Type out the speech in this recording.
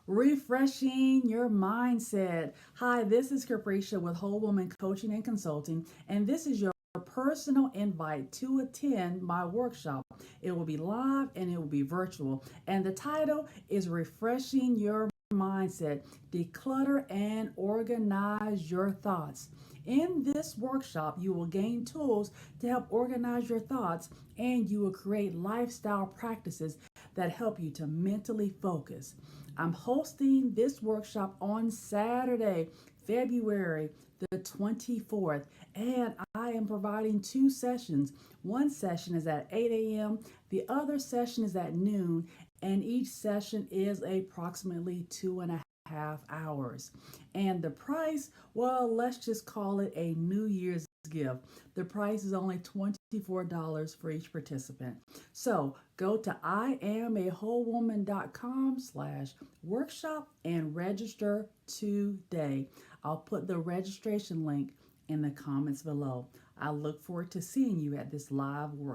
Refreshing your mindset. Hi, this is Capricia with Whole Woman Coaching and Consulting, and this is your personal invite to attend my workshop. It will be live and it will be virtual, and the title is Refreshing Your Mindset. Declutter and organize your thoughts. In this workshop, you will gain tools to help organize your thoughts, and you will create lifestyle practices that help you to mentally focus. I'm hosting this workshop on Saturday, February the 24th, and I am providing two sessions. One session is at 8 a.m., the other session is at noon, and each session is approximately 2.5 hours. And the price, well, let's just call it a New Year's gift. The price is only $24 for each participant. So go to iamawholewoman.com/workshop and register today. I'll put the registration link in the comments below. I look forward to seeing you at this live workshop.